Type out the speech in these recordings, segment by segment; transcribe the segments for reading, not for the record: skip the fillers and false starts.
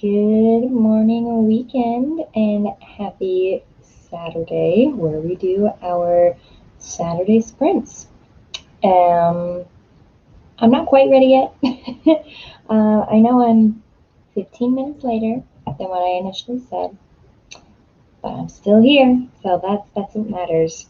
Good morning, weekend, and happy Saturday, where we do our Saturday sprints. Um, I'm not quite ready yet. I know I'm 15 minutes later than what I initially said, but I'm still here, so that's what matters.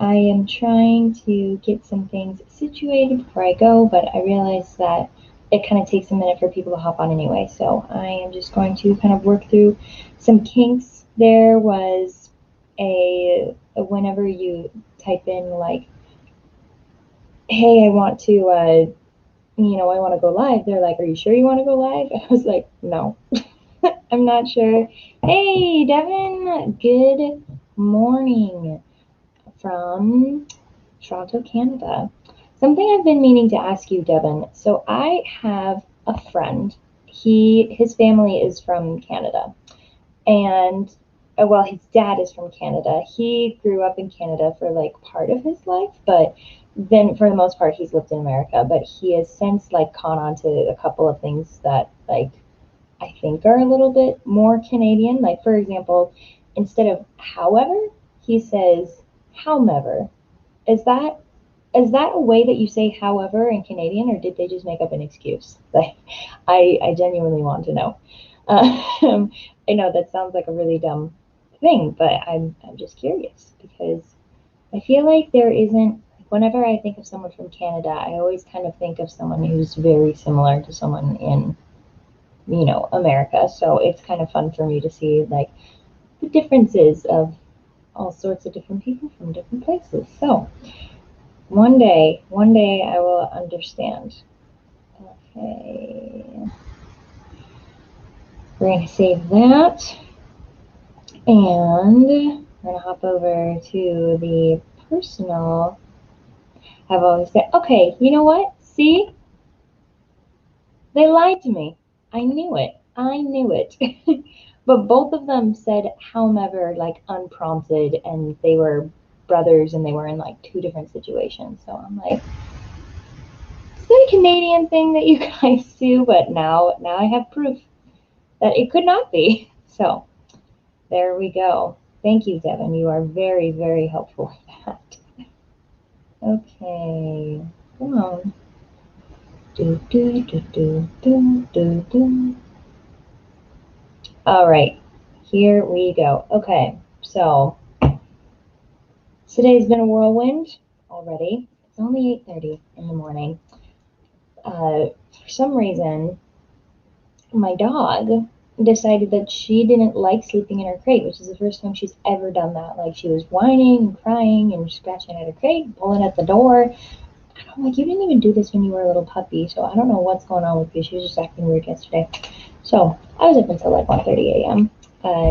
I am trying to get some things situated before I go, but I realize that it kind of takes a minute for people to hop on anyway. So I am just going to kind of work through some kinks. There was whenever you type in like, hey, I want to, I want to go live. They're like, are you sure you want to go live? I was like, no, I'm not sure. Hey, Devin, good morning from Toronto, Canada. Something I've been meaning to ask you, Devin. So I have a friend. His family is from Canada, and well, his dad is from Canada. He grew up in Canada for like part of his life, but then for the most part he's lived in America. But he has since like caught on to a couple of things that like I think are a little bit more Canadian. Like for example, instead of however, he says however. Is that is that a way that you say however in Canadian, or did they just make up an excuse? Like, I genuinely want to know. Um, I know that sounds like a really dumb thing, but I'm just curious because I feel like there isn't. Whenever I think of someone from Canada, I always kind of think of someone who's very similar to someone in America. So it's kind of fun for me to see like the differences of all sorts of different people from different places. So one day I will understand. Okay, we're gonna save that, and we're gonna hop over to the personal. I've always said, okay, you know what? See, they lied to me. I knew it. I knew it. But both of them said however, like unprompted, and they were brothers, and they were in like two different situations. So I'm like, is that a Canadian thing that you guys do? But now I have proof that it could not be. So there we go. Thank you, Devin. You are very, very helpful with that. Okay. Come on. Do, do, do, do, do, do, do. All right. Here we go. Okay. So today's been a whirlwind already. It's only 8:30 in the morning. For some reason, my dog decided that she didn't like sleeping in her crate, which is the first time she's ever done that. Like she was whining and crying and scratching at her crate, pulling at the door. And I'm like, you didn't even do this when you were a little puppy, so I don't know what's going on with you. She was just acting weird yesterday. So I was up until like 1:30 a.m.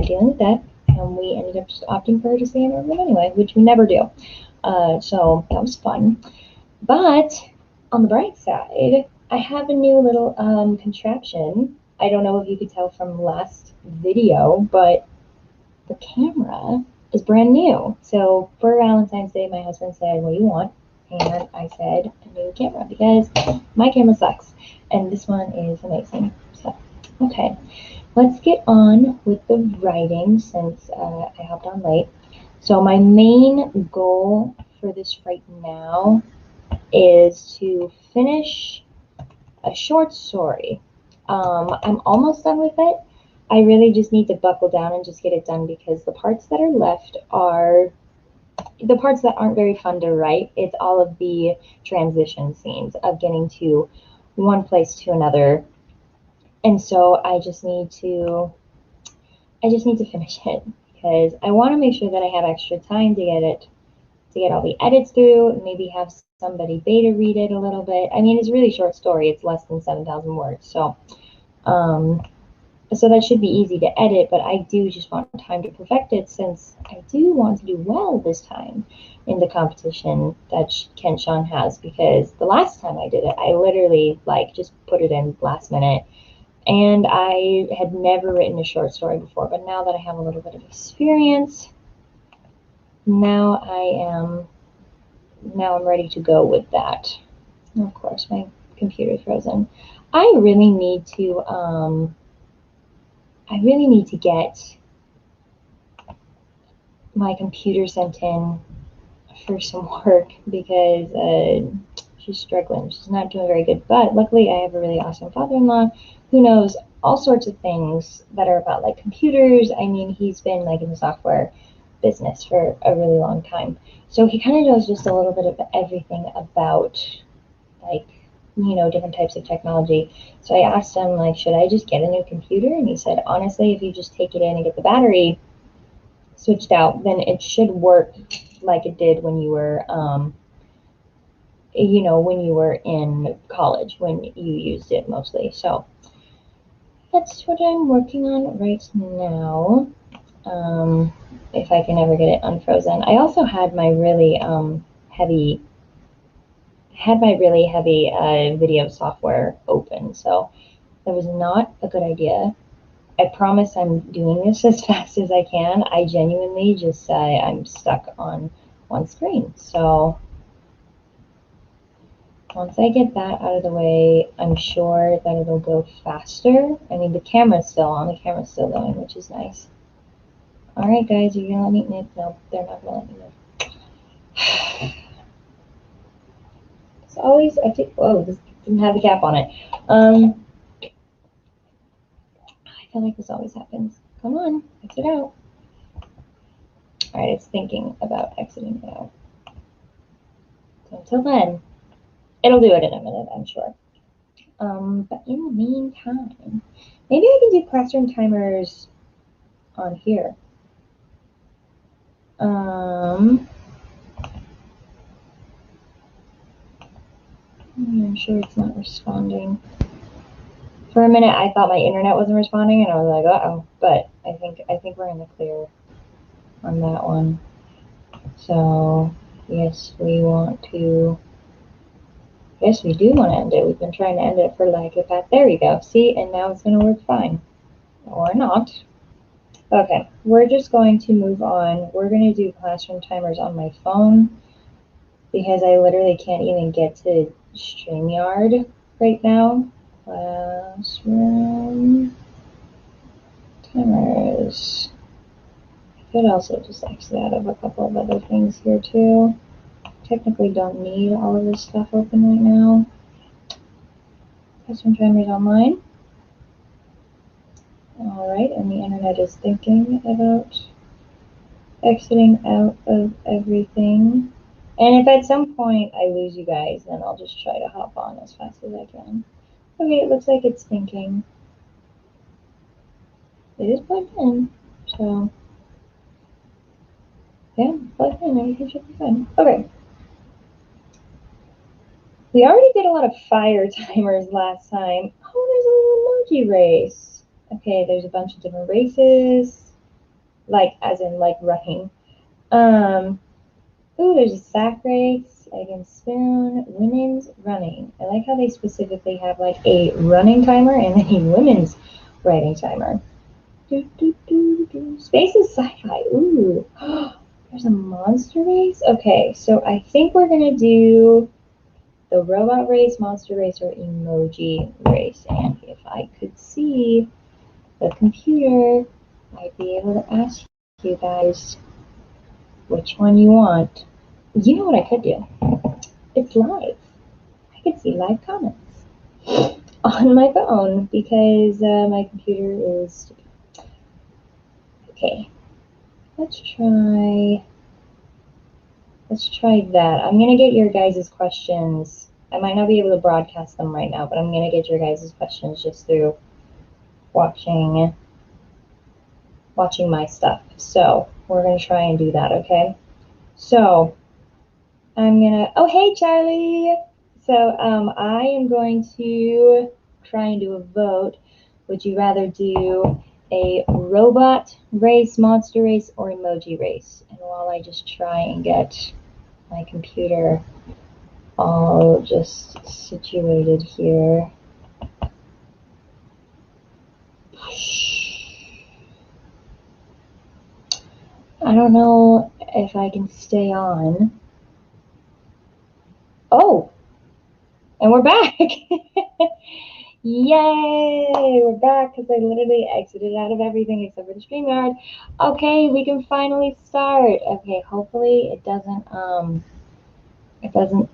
Dealing with that, and we ended up just opting for her to stay in her room anyway, which we never do. So that was fun. But on the bright side, I have a new little contraption. I don't know if you could tell from last video, but the camera is brand new. So for Valentine's Day, my husband said, what do you want? And I said, a new camera because my camera sucks. And this one is amazing. So, okay, let's get on with the writing since I hopped on late. So my main goal for this right now is to finish a short story. I'm almost done with it. I really just need to buckle down and just get it done because the parts that are left are the parts that aren't very fun to write. It's all of the transition scenes of getting to one place to another. And so I just need to finish it because I want to make sure that I have extra time to get all the edits through, maybe have somebody beta read it a little bit. I mean, it's a really short story. It's less than 7,000 words. Um, so that should be easy to edit, but I do just want time to perfect it since I do want to do well this time in the competition that Ken Sean has because the last time I did it, I literally like just put it in last minute and I had never written a short story before, but now that I have a little bit of experience, now I'm ready to go with that. And of course, my computer's frozen. I really need to I really need to get my computer sent in for some work because she's struggling. She's not doing very good. But luckily, I have a really awesome father-in-law who knows all sorts of things that are about like computers. I mean, he's been like in the software business for a really long time. So he kind of knows just a little bit of everything about like, you know, different types of technology. So I asked him like, should I just get a new computer? And he said, honestly, if you just take it in and get the battery switched out, then it should work like it did when you were, you know, when you were in college, when you used it mostly. So that's what I'm working on right now. If I can ever get it unfrozen. I also had my really heavy video software open, so that was not a good idea. I promise I'm doing this as fast as I can. I genuinely just I'm stuck on one screen. So once I get that out of the way, I'm sure that it'll go faster. I mean, the camera's still on. The camera's still going, which is nice. All right, guys, are you going to let me knit? No, they're not going to let me knit. It's always, I think, whoa, this didn't have the cap on it. I feel like this always happens. Come on, exit out. All right, it's thinking about exiting it out. So until then, it'll do it in a minute, I'm sure. But in the meantime, maybe I can do classroom timers on here. I'm sure it's not responding. For a minute, I thought my internet wasn't responding, and I was like, uh-oh. But I think we're in the clear on that one. So yes, we want to. Yes, we do want to end it. We've been trying to end it for like that. There we go. See, and now it's going to work fine. Or not. Okay, we're just going to move on. We're going to do classroom timers on my phone because I literally can't even get to StreamYard right now. Classroom timers. I could also just exit out of a couple of other things here too. Technically don't need all of this stuff open right now. Classroom timers online. Alright, and the internet is thinking about exiting out of everything. And if at some point I lose you guys, then I'll just try to hop on as fast as I can. Okay, it looks like it's thinking. It is plugged in, so yeah, plugged in, everything should be fine. Okay. We already did a lot of fire timers last time. Oh, there's a little emoji race. Okay, there's a bunch of different races, like as in like running. Ooh, there's a sack race, egg and spoon, women's running. I like how they specifically have like a running timer and then a women's writing timer. Space is sci-fi. Ooh, there's a monster race. Okay, so I think we're gonna do the robot race, monster race, or emoji race. And if I could see the computer, I'd be able to ask you guys which one you want. You know what I could do? It's live. I could see live comments on my phone because my computer is stupid. Okay, let's try that. I'm gonna get your guys' questions. I might not be able to broadcast them right now, but I'm gonna get your guys' questions just through watching my stuff. So we're gonna try and do that, okay? So I'm gonna, oh hey Charlie! So I am going to try and do a vote. Would you rather do a robot race, monster race, or emoji race? And while I just try and get my computer all just situated here. I don't know if I can stay on. Oh, and we're back. Yay! We're back because I literally exited out of everything except for the StreamYard. Okay, we can finally start. Okay, hopefully it doesn't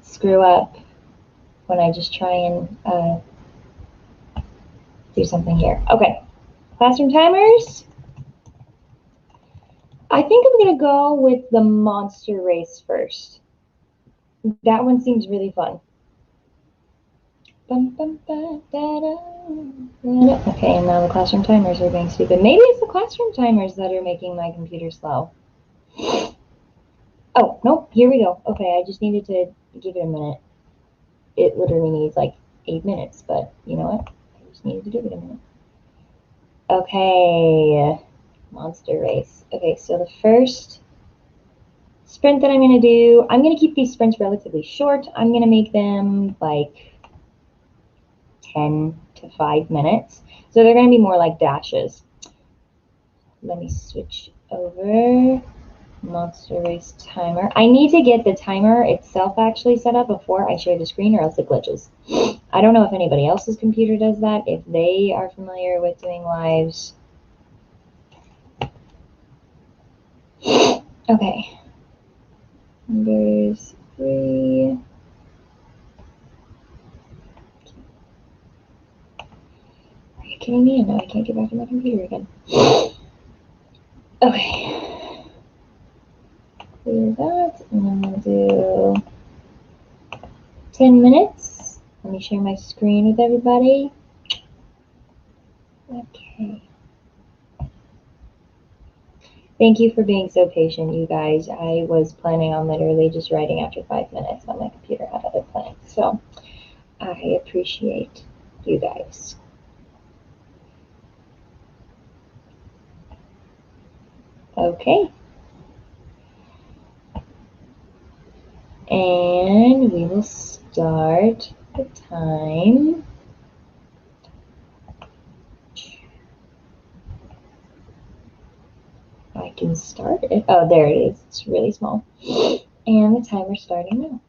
screw up when I just try and do something here. Okay, classroom timers. I think I'm gonna go with the monster race first. That one seems really fun. Okay, and now the classroom timers are being stupid. Maybe it's the classroom timers that are making my computer slow. Oh, nope, here we go. Okay, I just needed to give it a minute. It literally needs like 8 minutes, but you know what? I just needed to give it a minute. Okay, monster race. Okay, so the first sprint that I'm going to do, I'm going to keep these sprints relatively short. I'm going to make them like 10 to 5 minutes. So they're going to be more like dashes. Let me switch over. Monster race timer. I need to get the timer itself actually set up before I share the screen or else it glitches. I don't know if anybody else's computer does that, if they are familiar with doing lives. Okay. Numbers 3. Are you kidding me? No, I can't get back to my computer again. Okay. Do that, and then we'll do 10 minutes. Let me share my screen with everybody. Okay. Thank you for being so patient, you guys. I was planning on literally just writing after 5 minutes, but my computer had other plans. So I appreciate you guys. Okay. And we will start the time. I can start it. Oh, there it is. It's really small. And the timer's starting now.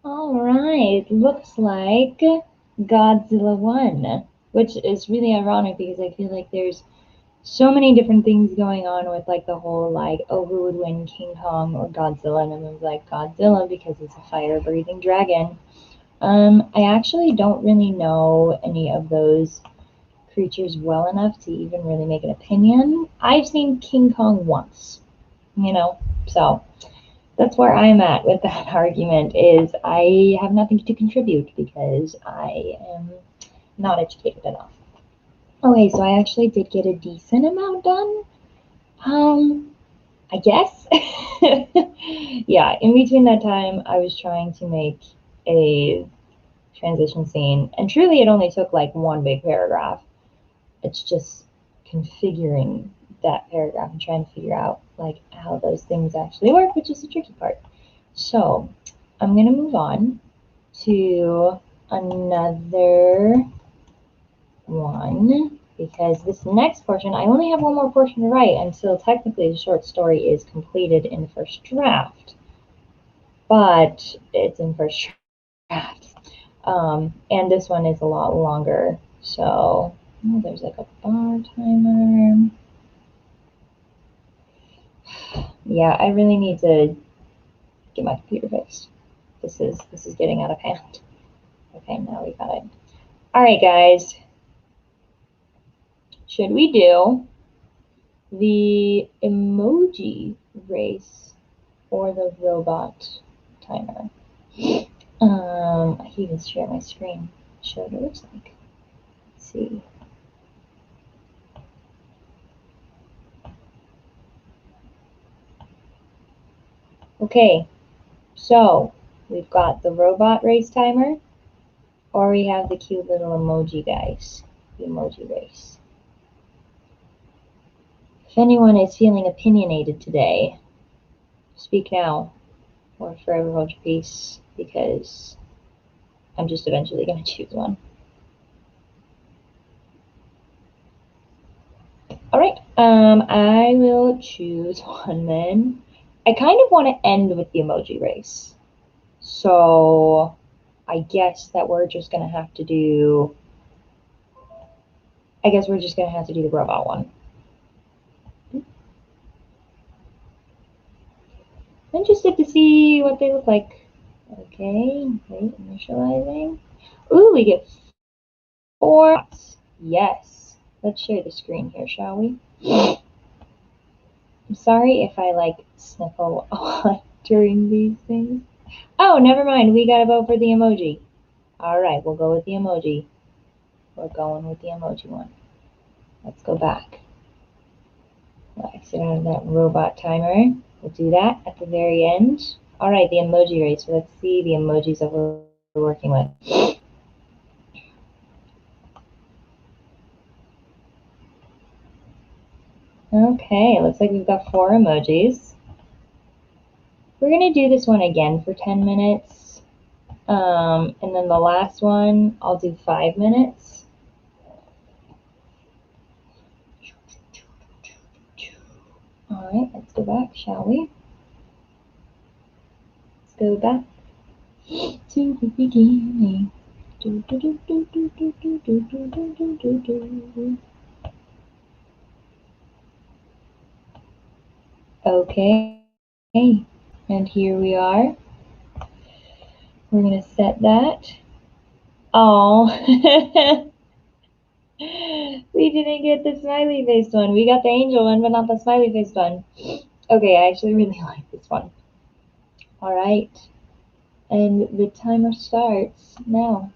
All right, looks like Godzilla won, which is really ironic because I feel like there's so many different things going on with like the whole like, oh, who would win, King Kong or Godzilla? And everyone's like Godzilla because it's a fire-breathing dragon. I actually don't really know any of those creatures well enough to even really make an opinion. I've seen King Kong once, so that's where I'm at with that argument is I have nothing to contribute because I am not educated enough. Okay, so I actually did get a decent amount done. I guess. Yeah, in between that time, I was trying to make a transition scene, and truly it only took like one big paragraph. It's just configuring that paragraph and trying to figure out like how those things actually work, which is the tricky part. So I'm gonna move on to another one because this next portion, I only have one more portion to write until technically the short story is completed in the first draft, but it's in first draft. And this one is a lot longer. So oh, there's like a bar timer. Yeah, I really need to get my computer fixed. This is getting out of hand. Okay, now we got it. All right, guys. Should we do the emoji race or the robot timer? I can even share my screen. Show what it looks like. Let's see. Okay, so we've got the robot race timer, or we have the cute little emoji guys, the emoji race. If anyone is feeling opinionated today, speak now or forever hold your peace because I'm just eventually going to choose one. All right, I will choose one then. I kind of want to end with the emoji race. So I guess that we're just going to have to do, I guess we're just going to have to do the robot one. I'm interested to see what they look like. Okay, wait, initializing. Ooh, we get 4. Yes. Let's share the screen here, shall we? I'm sorry if I like sniffle a lot during these things. Oh, never mind. We gotta vote for the emoji. All right, we'll go with the emoji. We're going with the emoji one. Let's go back. We'll exit out of that robot timer. We'll do that at the very end. All right, the emoji race. So let's see the emojis that we're working with. Okay, looks like we've got 4 emojis. We're gonna do this one again for 10 minutes. And then the last one, I'll do 5 minutes. All right, let's go back, shall we? Let's go back to the beginning. Okay, and here we are. We're gonna set that. Oh, we didn't get the smiley faced one. We got the angel one, but not the smiley faced one. Okay, I actually really like this one. All right, and the timer starts now.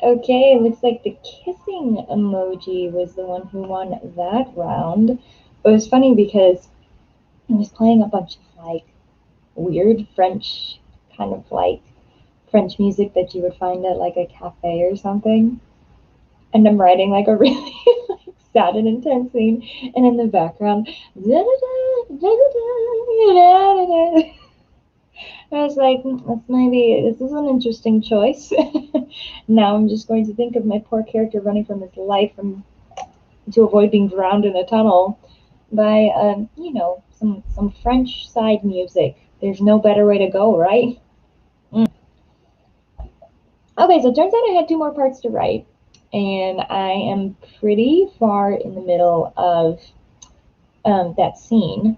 Okay, it looks like the kissing emoji was the one who won that round. It was funny because I was playing a bunch of like weird French, kind of like French music that you would find at like a cafe or something. And I'm writing like a really like sad and intense scene, and in the background, da da da da da da da. I was like, that's maybe this is an interesting choice. Now I'm just going to think of my poor character running from his life and to avoid being drowned in a tunnel by, some French side music. There's no better way to go, right? Okay, so it turns out I had two more parts to write, and I am pretty far in the middle of that scene.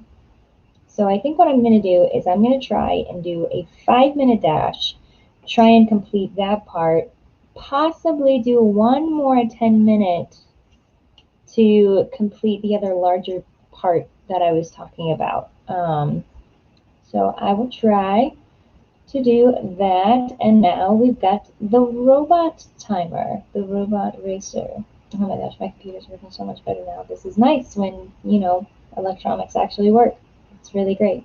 So I think what I'm going to do is I'm going to try and do a 5 minute dash, try and complete that part, possibly do one more 10 minute to complete the other larger part that I was talking about. So I will try to do that. And now we've got the robot timer, the robot racer. Oh my gosh, my computer's working so much better now. This is nice when, electronics actually work. It's really great.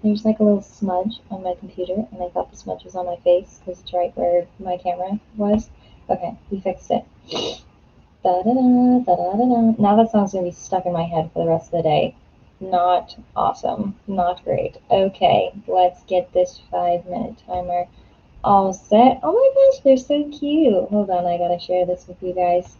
There's like a little smudge on my computer, and I thought the smudge was on my face because it's right where my camera was. Okay, we fixed it. Da da da da da da. Now that song's gonna be stuck in my head for the rest of the day. Not awesome. Not great. Okay, let's get this 5 minute timer all set. Oh my gosh, they're so cute. Hold on, I gotta share this with you guys.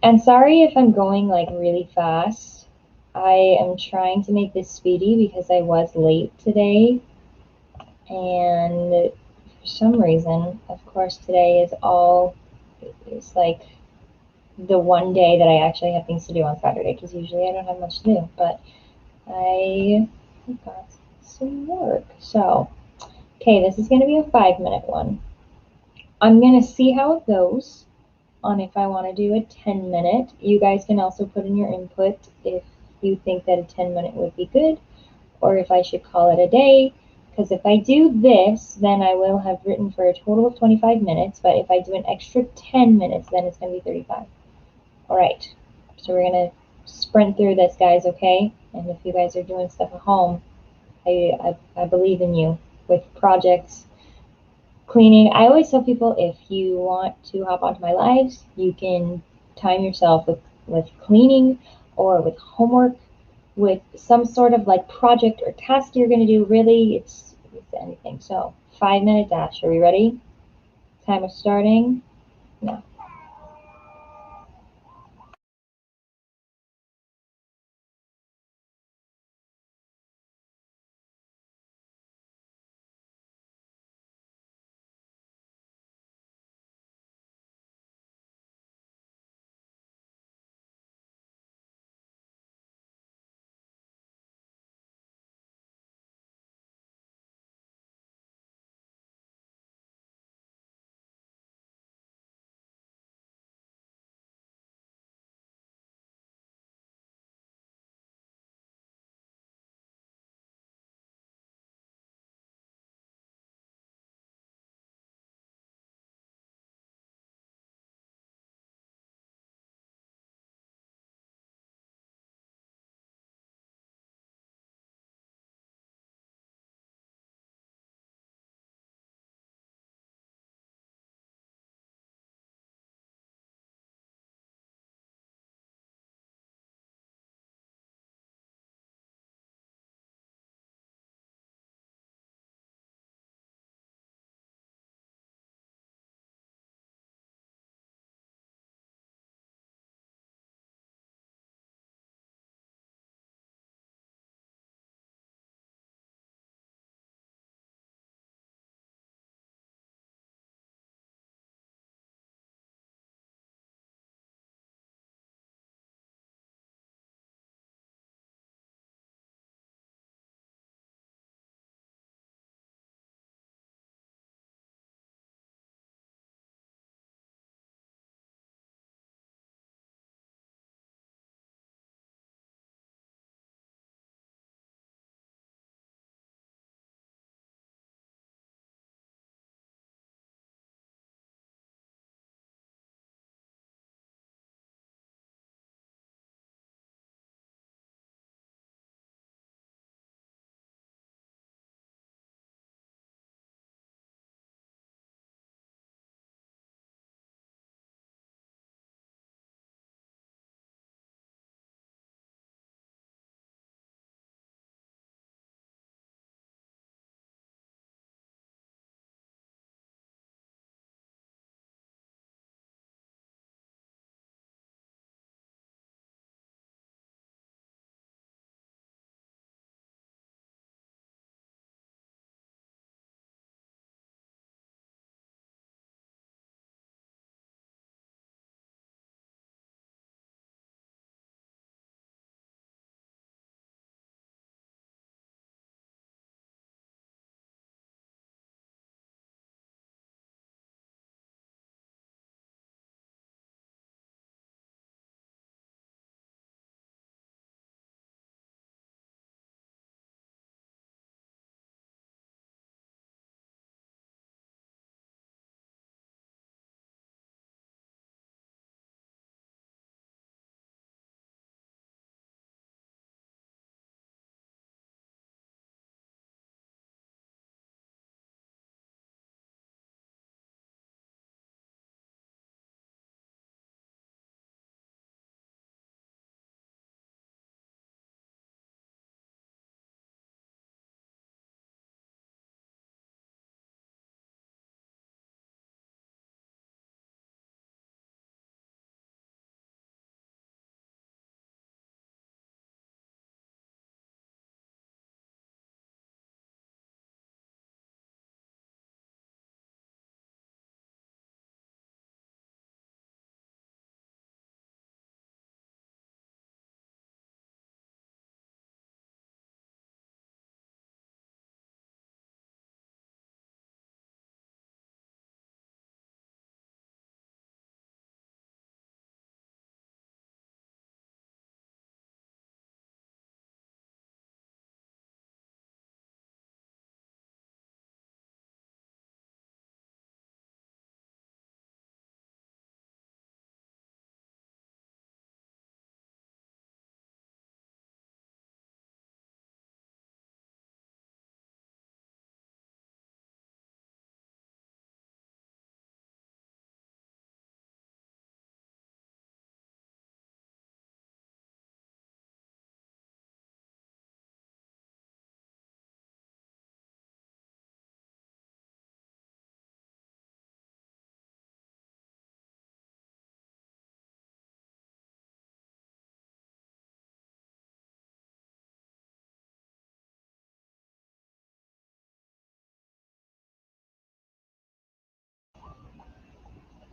And sorry if I'm going like really fast. I am trying to make this speedy because I was late today. And for some reason, of course, today it's like the one day that I actually have things to do on Saturday because usually I don't have much to do. But I got some work. So, okay, this is going to be a 5 minute one. I'm going to see how it goes on if I want to do a 10 minute. You guys can also put in your input if you think that a 10 minute would be good or if I should call it a day. Because if I do this, then I will have written for a total of 25 minutes. But if I do an extra 10 minutes, then it's going to be 35. All right. So we're going to sprint through this, guys, okay? And if you guys are doing stuff at home, I believe in you with projects, cleaning. I always tell people if you want to hop onto my lives, you can time yourself with cleaning or with homework, with some sort of like project or task you're going to do. Really, it's anything. So 5 minute dash. Are we ready? Timer starting now.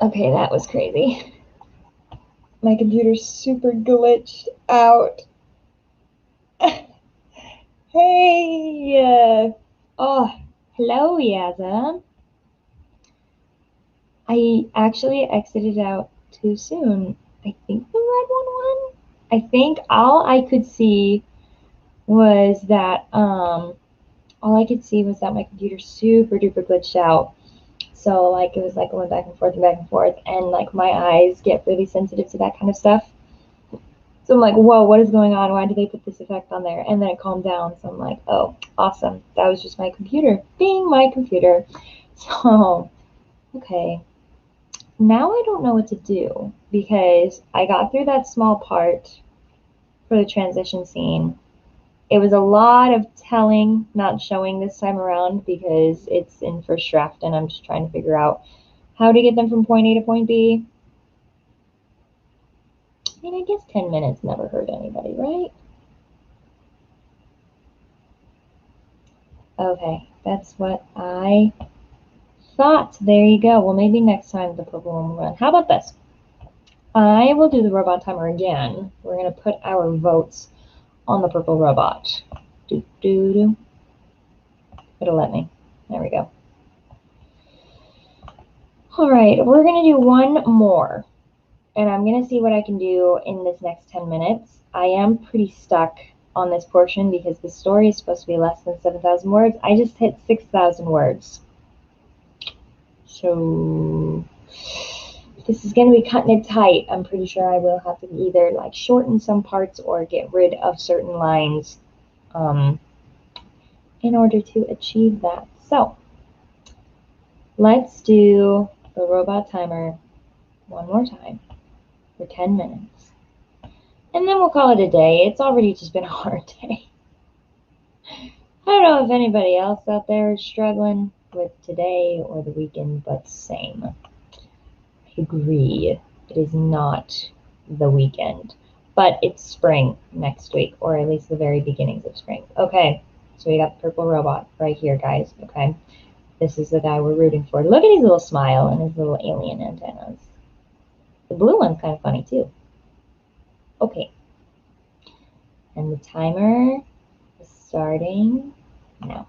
Okay, that was crazy. My computer's super glitched out. Hey! Oh, hello, Yaza. I actually exited out too soon. I think the red one won. I think all I could see was that my computer super duper glitched out. So like it was like going back and forth, and like my eyes get really sensitive to that kind of stuff. So I'm like, whoa, what is going on? Why did they put this effect on there? And then it calmed down. So I'm like, oh, awesome. That was just my computer being my computer. So, okay. Now I don't know what to do because I got through that small part for the transition scene. It was a lot of telling, not showing this time around because it's in first draft and I'm just trying to figure out how to get them from point A to point B. I mean, I guess 10 minutes never hurt anybody, right? Okay, that's what I thought. There you go. Well, maybe next time the purple one will run. How about this? I will do the robot timer again. We're going to put our votes on the purple robot. Do, do, do. It'll let me. There we go. All right, we're going to do one more. And I'm going to see what I can do in this next 10 minutes. I am pretty stuck on this portion because the story is supposed to be less than 7,000 words. I just hit 6,000 words. So this is going to be cutting it tight. I'm pretty sure I will have to either like shorten some parts or get rid of certain lines in order to achieve that. So let's do the robot timer one more time for 10 minutes. And then we'll call it a day. It's already just been a hard day. I don't know if anybody else out there is struggling with today or the weekend, but same. I agree. It is not the weekend, but it's spring next week, or at least the very beginnings of spring. Okay, so we got the purple robot right here, guys. Okay, this is the guy we're rooting for. Look at his little smile and his little alien antennas. The blue one's kind of funny too. Okay, and the timer is starting now.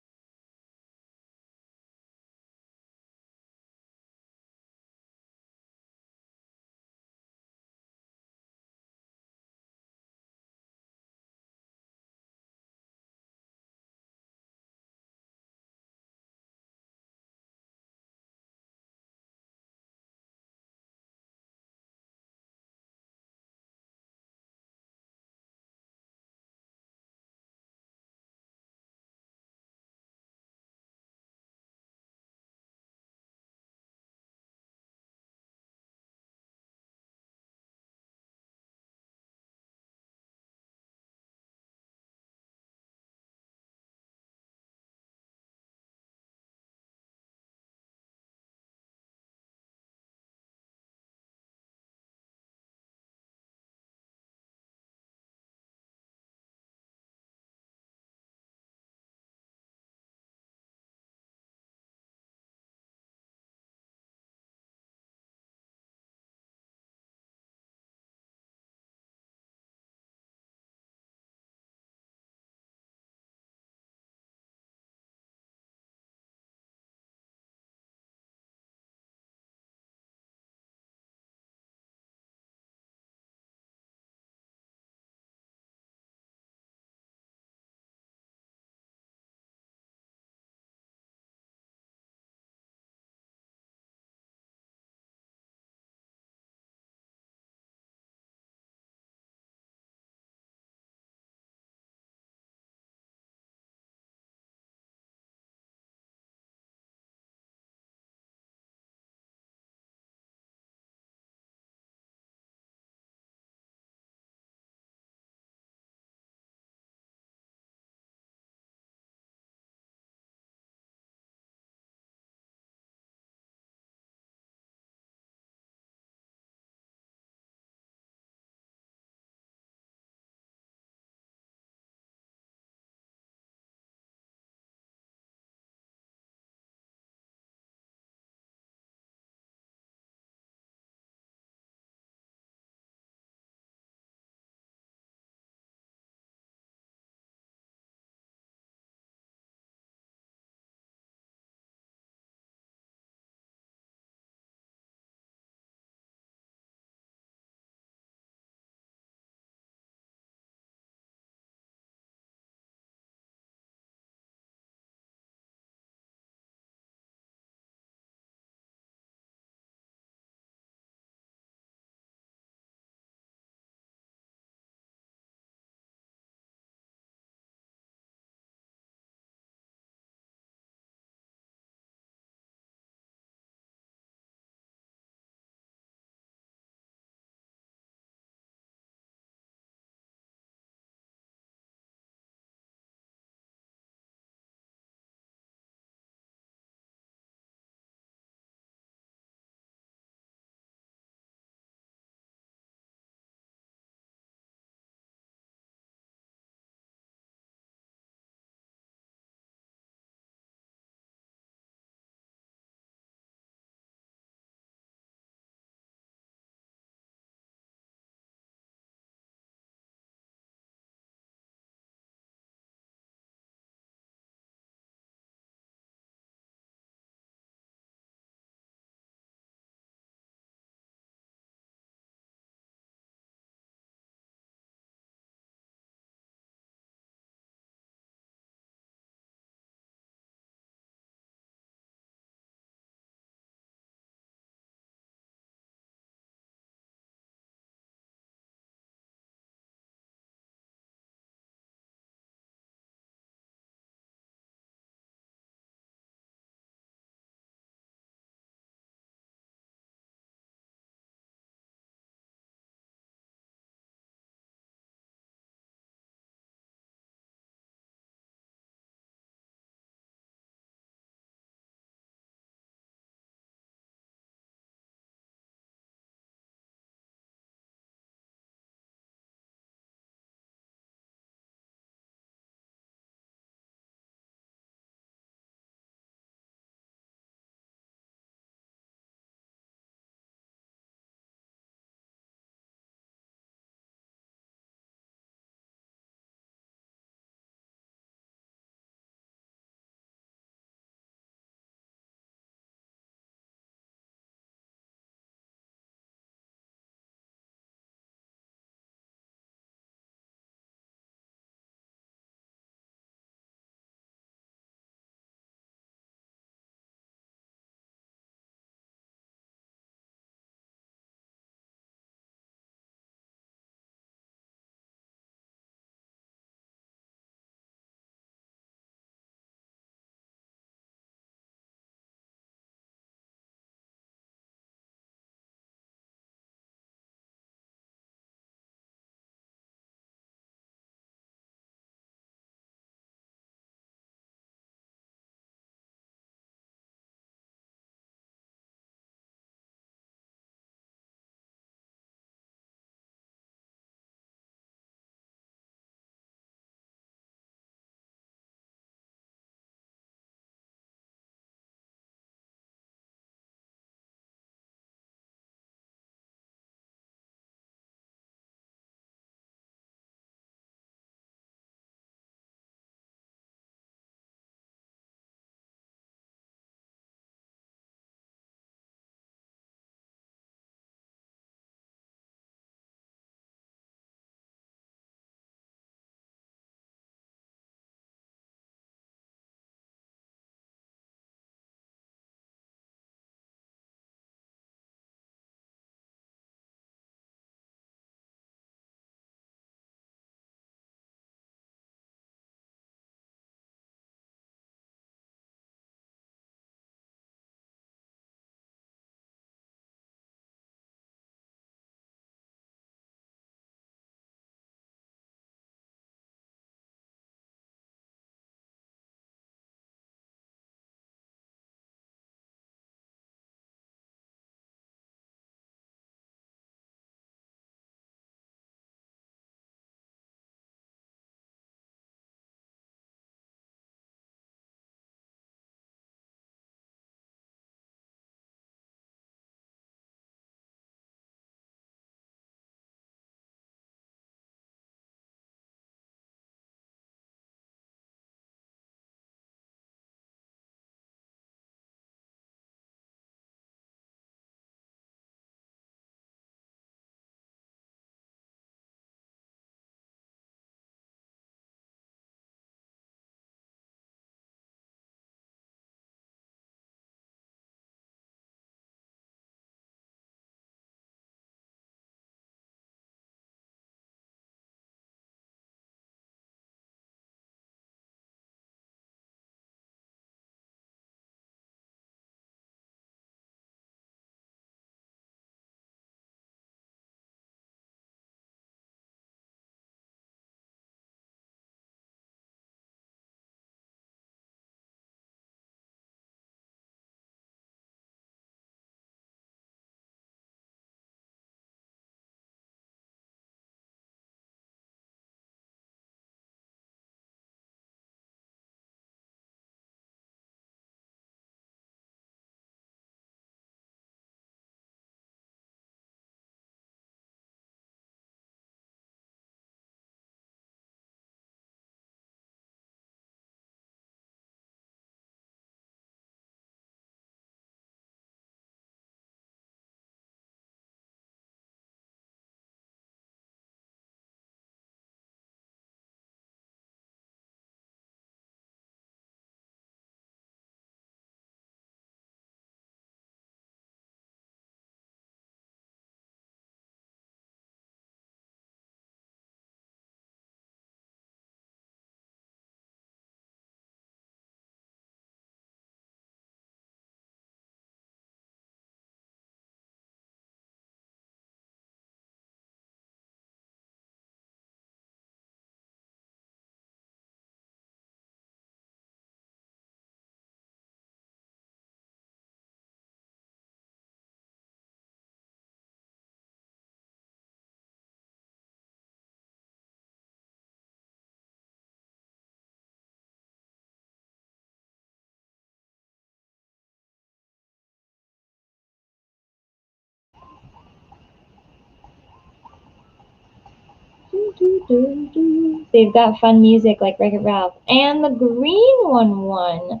They've got fun music like Wreck-It Ralph. And the green one won.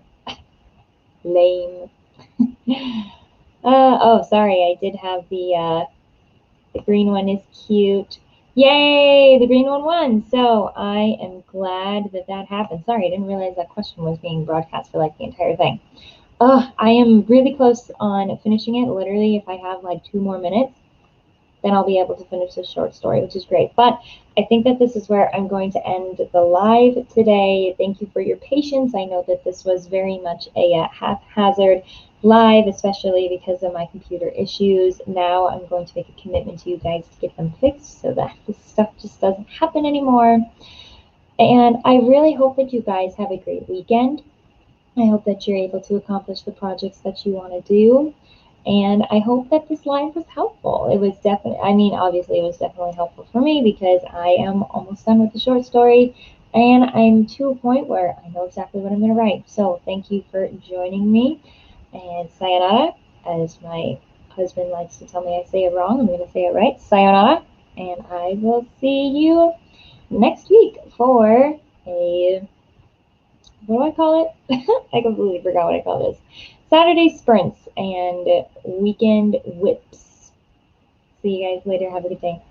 Lame. Oh, sorry. I did have the green one is cute. Yay! The green one won. So I am glad that that happened. Sorry, I didn't realize that question was being broadcast for like the entire thing. I am really close on finishing it. Literally, if I have like 2 more minutes, then I'll be able to finish this short story, which is great. But I think that this is where I'm going to end the live today. Thank you for your patience. I know that this was very much a haphazard live, especially because of my computer issues. Now I'm going to make a commitment to you guys to get them fixed so that this stuff just doesn't happen anymore. And I really hope that you guys have a great weekend. I hope that you're able to accomplish the projects that you want to do. And I hope that this live was helpful. It was definitely, I mean, obviously it was definitely helpful for me because I am almost done with the short story and I'm to a point where I know exactly what I'm going to write. So thank you for joining me. And sayonara, as my husband likes to tell me I say it wrong, I'm going to say it right. Sayonara. And I will see you next week for a, what do I call it? I completely forgot what I call this. Saturday sprints and weekend whips. See you guys later. Have a good day.